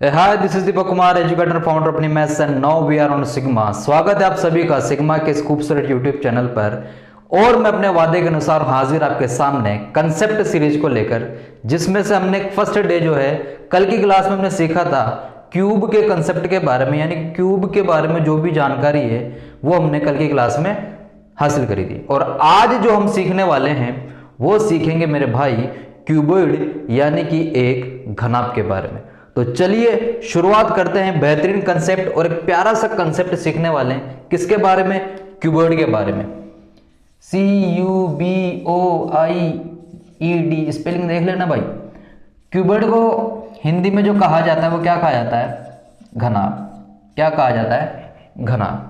Hi, this is Deepak Kumar, educator founder अपनी maths and now we are on sigma. स्वागत है आप सभी का सिग्मा के इस खूबसूरत यूट्यूब चैनल पर। और मैं अपने वादे के अनुसार हाजिर आपके सामने कंसेप्ट सीरीज को लेकर, जिसमें से हमने फर्स्ट डे जो है कल की क्लास में हमने सीखा था क्यूब के कंसेप्ट के बारे में, यानी क्यूब के बारे में जो भी जानकारी है वो हमने कल की क्लास में हासिल करी थी। और आज जो हम सीखने वाले हैं वो सीखेंगे मेरे भाई क्यूबॉइड यानी कि एक घनाभ के बारे में। तो चलिए शुरुआत करते हैं। बेहतरीन कंसेप्ट और एक प्यारा सा कंसेप्ट सीखने वाले हैं। किसके बारे में? क्यूबॉइड के बारे में। CUBOIED स्पेलिंग देख लेना भाई। क्यूबॉइड को हिंदी में जो कहा जाता है वो क्या कहा जाता है? घनाभ। क्या कहा जाता है? घनाभ।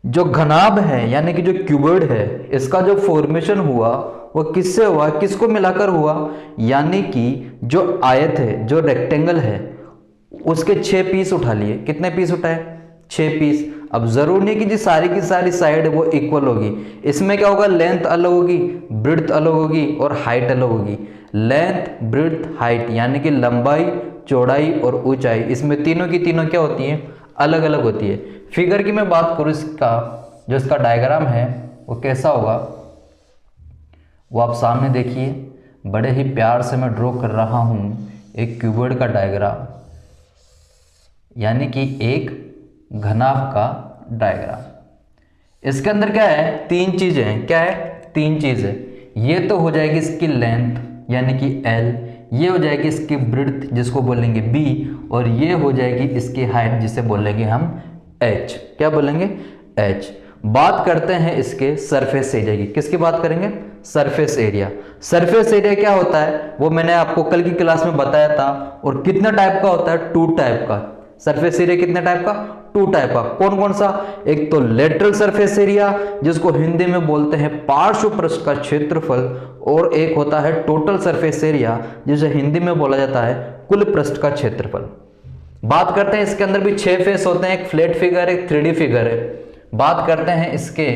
जो घनाभ है यानी कि जो क्यूबॉइड है, इसका जो फॉर्मेशन हुआ वो किससे हुआ, किसको मिलाकर हुआ? यानी कि जो आयत है, जो रेक्टेंगल है, उसके 6 पीस उठा लिए। कितने पीस उठाए? 6 पीस। अब जरूर नहीं कि जी सारी की सारी साइड वो इक्वल होगी। इसमें क्या होगा? लेंथ अलग होगी, ब्रेड्थ अलग होगी और हाइट अलग होगी। लेंथ, ब्रेड्थ, हाइट यानी कि लंबाई, चौड़ाई और ऊंचाई, इसमें तीनों की तीनों क्या होती है? अलग अलग होती है। फिगर की मैं बात करूं, इसका जो इसका डायग्राम है वो कैसा होगा वो आप सामने देखिए। बड़े ही प्यार से मैं ड्रॉ कर रहा हूं एक क्यूबॉइड का डायग्राम, यानी कि एक घनाभ का डायग्राम। इसके अंदर क्या है? 3 चीजें हैं। क्या है? 3 चीजें। ये तो हो जाएगी इसकी लेंथ यानी कि L, ये हो जाएगी इसकी ब्रेड्थ जिसको बोलेंगे B, और ये हो जाएगी इसकी हाइट जिसे बोलेंगे हम H। क्या बोलेंगे? H। बात करते हैं इसके सरफेस एरिया की। किसकी बात करेंगे? Surface area. सरफेस एरिया क्या होता है वो मैंने आपको कल की क्लास में बताया था। और कितना टाइप का होता है? 2 टाइप का। सरफेस एरिया कितने टाइप का? 2 टाइप का। कौन कौन सा? एक तो लेटरल सरफेस एरिया जिसको हिंदी में बोलते हैं पार्श्व पृष्ठ का क्षेत्रफल, और एक होता है टोटल सरफेस एरिया जिसे हिंदी में बोला जाता है कुल पृष्ठ का क्षेत्रफल। बात करते हैं इसके अंदर भी 6 फेस होते हैं, एक फ्लैट फिगर, एक 3D फिगर है। बात करते हैं इसके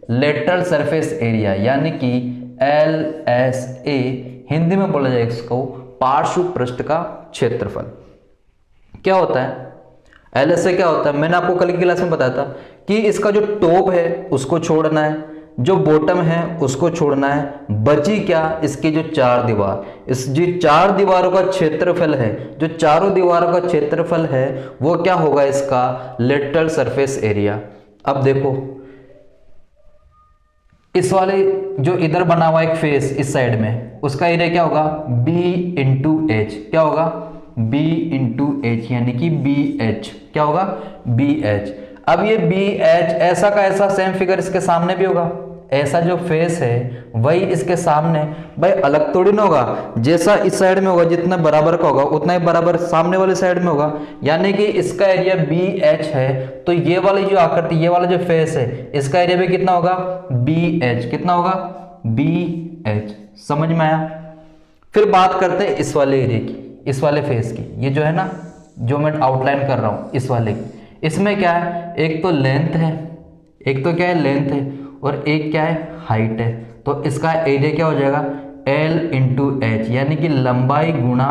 लेटरल सरफेस एरिया यानी कि LSA, हिंदी में बोला जाए इसको पार्श्व पृष्ठ का क्षेत्रफल। क्या होता है LSA? क्या होता है? मैंने आपको कल की क्लास में बताया था कि इसका जो टॉप है उसको छोड़ना है, जो बॉटम है उसको छोड़ना है। बची क्या? इसकी जो 4 दीवार, इस जो 4 दीवारों का क्षेत्रफल है, जो चारों दीवारों का क्षेत्रफल है वो क्या होगा? इसका लेटरल सरफेस एरिया। अब देखो इस वाले जो इधर बना हुआ एक फेस इस साइड में, उसका एरिया क्या होगा? B into H। क्या होगा? B इंटू H यानी कि BH। क्या होगा? BH। अब ये BH ऐसा का ऐसा सेम फिगर इसके सामने भी होगा। ऐसा जो फेस है वही इसके सामने, भाई अलग थोड़ी ना होगा। जैसा इस साइड में होगा, जितना बराबर का होगा उतना ही बराबर सामने वाले साइड में होगा। यानी कि इसका एरिया BH है, तो ये वाली जो आकृति, ये वाला जो फेस है, इसका एरिया भी कितना होगा? BH। कितना होगा? BH। समझ में आया? फिर बात करते हैं इस वाले एरिया की, इस वाले फेस की। ये जो है ना, जो मैं आउटलाइन कर रहा हूं इस वाले की, इसमें क्या है? एक तो लेंथ है, एक तो क्या है? लेंथ है, और एक क्या है? हाइट है। तो इसका एरिया क्या हो जाएगा? L इंटू H यानी कि लंबाई गुणा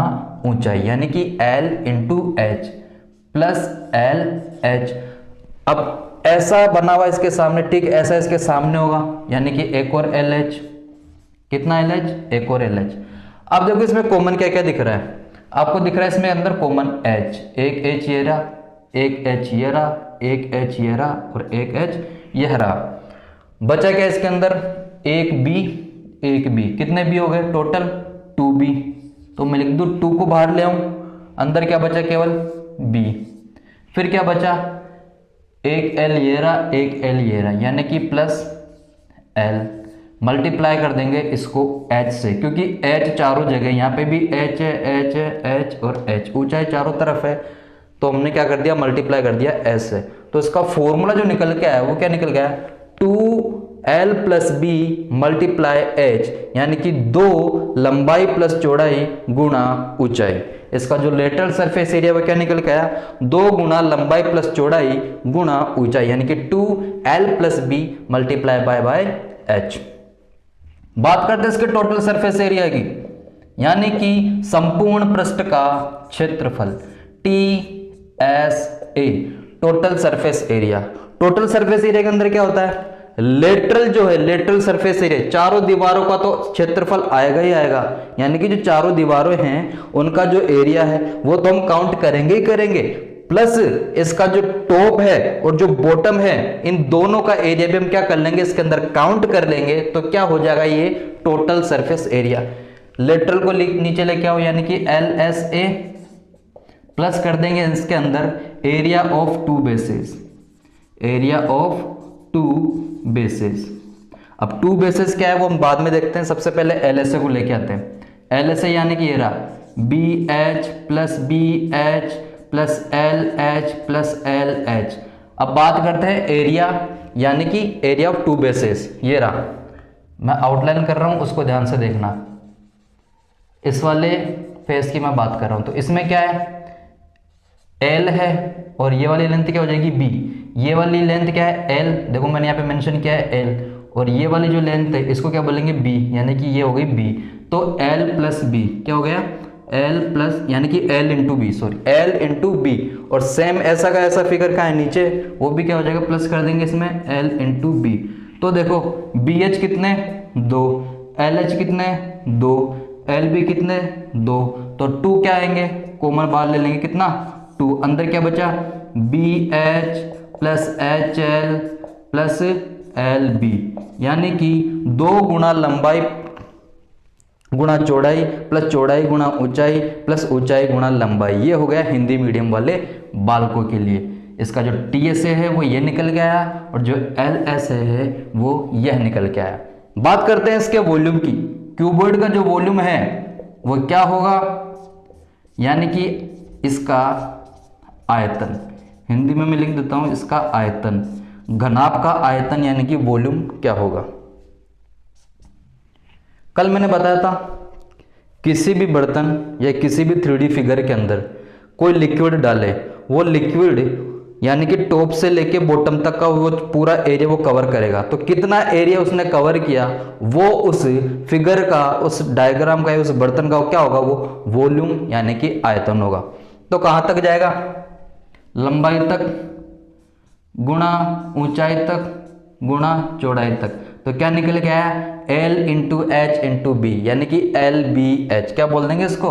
ऊंचाई, यानी कि L into H plus LH। अब ऐसा बना हुआ इसके सामने, ठीक ऐसा इसके सामने होगा, यानी कि एक और LH। कितना LH? एक और LH। अब देखो इसमें कॉमन क्या क्या दिख रहा है आपको? दिख रहा है इसमें अंदर कॉमन H। एक H ये रहा, एक H ये रहा, एक H ये रहा और एक H ये रहा। बचा क्या इसके अंदर? एक B, एक B। कितने B हो गए टोटल? 2B। तो मैं लिख दूं 2 को बाहर ले आऊं, अंदर क्या बचा? केवल B। फिर क्या बचा? एक L ये रहा, एक L ये रहा, यानी कि प्लस L। मल्टीप्लाई कर देंगे इसको H से, क्योंकि H चारों जगह, यहाँ पे भी H है, H है, H और H, ऊंचाई चारों तरफ है, तो हमने क्या कर दिया? मल्टीप्लाई कर दिया S से। तो इसका फॉर्मूला जो निकल के आया वो क्या निकल गया? 2L plus B multiply H, यानी कि 2 लंबाई प्लस चौड़ाई गुणा ऊंचाई। इसका जो लेटरल सरफेस एरिया वो क्या निकल के आया? 2 गुणा लंबाई प्लस चौड़ाई गुणा ऊंचाई, यानी कि 2L plus B multiply by H। बात करते हैं इसके टोटल सरफेस एरिया की, यानी कि संपूर्ण पृष्ठ का क्षेत्रफल। TSA, total surface area. Total surface area के अंदर क्या होता है, लेटरल जो है, लेटरल सरफेस एरिया, चारों दीवारों का तो क्षेत्रफल आएगा ही आएगा, यानी कि जो चारों दीवारों हैं उनका जो एरिया है वो तो हम काउंट करेंगे ही करेंगे, प्लस इसका जो टॉप है और जो बॉटम है इन दोनों का एरिया भी हम क्या कर लेंगे, इसके अंदर काउंट कर लेंगे। तो क्या हो जाएगा, ये टोटल सरफेस एरिया। लेटरल को नीचे लेके आओ, यानी कि LSA प्लस कर देंगे इसके अंदर area of two bases, area of two bases. अब टू बेसेस क्या है वो हम बाद में देखते हैं, सबसे पहले LSA को लेके आते हैं। LSA यानी कि ये रहा BH plus BH plus LH plus LH। अब बात करते हैं एरिया, यानी कि एरिया ऑफ टू बेसेस। ये रहा, मैं आउटलाइन कर रहा हूं, उसको ध्यान से देखना। इस वाले फेस की मैं बात कर रहा हूं, तो इसमें क्या है, L है और ये वाली लेंथ क्या हो जाएगी B। ये वाली लेंथ क्या है L, देखो मैंने यहाँ पे मेंशन किया है L, और ये वाली जो लेंथ है इसको क्या बोलेंगे B, यानी कि ये हो गई B। तो L प्लस B क्या हो गया, L प्लस यानी कि L into B, sorry L into B. और सेम ऐसा का ऐसा फिगर का है नीचे, वो भी क्या हो जाएगा, प्लस कर देंगे इसमें L इंटू बी। तो देखो BH कितने 2, LH कितने 2, LB कितने 2, तो 2 क्या आएंगे, कॉमन बाहर ले लेंगे, कितना 2, अंदर क्या बचा BH plus HL plus LB, यानी कि 2 गुना लंबाई गुणा चौड़ाई प्लस चौड़ाई गुणा ऊंचाई प्लस ऊंचाई गुणा लंबाई। ये हो गया हिंदी मीडियम वाले बालकों के लिए। इसका जो TSA है वो ये निकल के आया और जो LSA है वो यह निकल के आया। बात करते हैं इसके वॉल्यूम की। क्यूबॉइड का जो वॉल्यूम है वो क्या होगा, यानी कि इसका आयतन, हिंदी में मैं लिख देता हूं इसका आयतन, घनाभ का आयतन यानी कि वॉल्यूम क्या होगा। कल मैंने बताया था किसी भी बर्तन या किसी भी 3D फिगर के अंदर कोई लिक्विड डाले, वो लिक्विड यानी कि टॉप से लेके बॉटम तक का वो पूरा एरिया वो कवर करेगा। तो कितना एरिया उसने कवर किया वो उस फिगर का, उस डायग्राम का, उस बर्तन का क्या होगा, वो वॉल्यूम यानी कि आयतन होगा। तो कहाँ तक जाएगा, लंबाई तक गुणा ऊंचाई तक गुणा चौड़ाई तक। तो क्या निकल के आया, L into H into B, यानी कि LBH। क्या बोल देंगे इसको,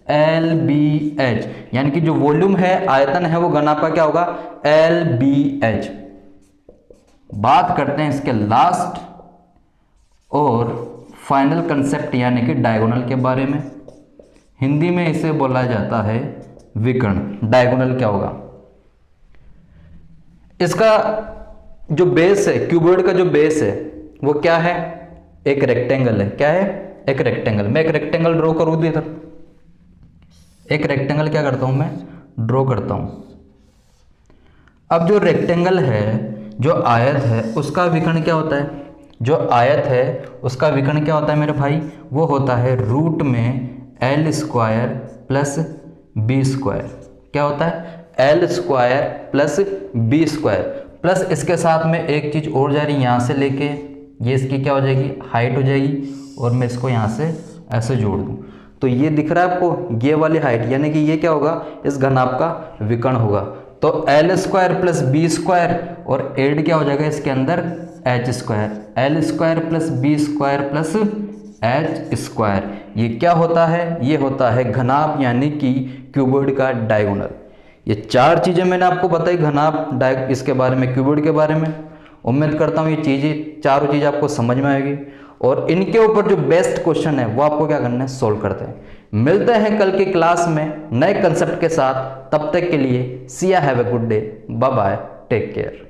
LBH, यानी कि जो वॉल्यूम है, आयतन है, वो घनाभ का क्या होगा, LBH। बात करते हैं इसके लास्ट और फाइनल कंसेप्ट यानी कि डायगोनल के बारे में। हिंदी में इसे बोला जाता है विकर्ण। डायगोनल क्या होगा, इसका जो बेस है, क्यूबॉइड का जो बेस है वो क्या है, एक रेक्टेंगल है। क्या है, एक रेक्टेंगल। मैं एक रेक्टेंगल ड्रॉ करूँ इधर, एक रेक्टेंगल क्या करता हूं मैं, ड्रॉ करता हूं। अब जो रेक्टेंगल है, जो आयत है, उसका विकर्ण क्या होता है, जो आयत है उसका विकर्ण क्या होता है मेरे भाई, वो होता है रूट में L square plus B square. क्या होता है, L square plus B square, plus इसके साथ में एक चीज़ और जा रही है, यहाँ से लेके ये इसकी क्या हो जाएगी, हाइट हो जाएगी, और मैं इसको यहाँ से ऐसे जोड़ दूँ तो ये दिख रहा है आपको, ये वाली हाइट, यानी कि ये क्या होगा, इस घनाभ का विकर्ण होगा। तो L square plus B square और एड क्या हो जाएगा इसके अंदर, H square. L square plus B square plus H square, ये क्या होता है, ये होता है घनाभ यानी कि क्यूबॉइड का डायगोनल। ये 4 चीज़ें मैंने आपको बताई घनाभ, इसके बारे में, क्यूबॉइड के बारे में। उम्मीद करता हूँ ये चीज़ें, चारों चीज़ें आपको समझ में आएगी और इनके ऊपर जो बेस्ट क्वेश्चन है वो आपको क्या करना है, सोल्व करते हैं। मिलते हैं कल की क्लास में नए कंसेप्ट के साथ, तब तक के लिए see ya have a good day, bye bye, take care.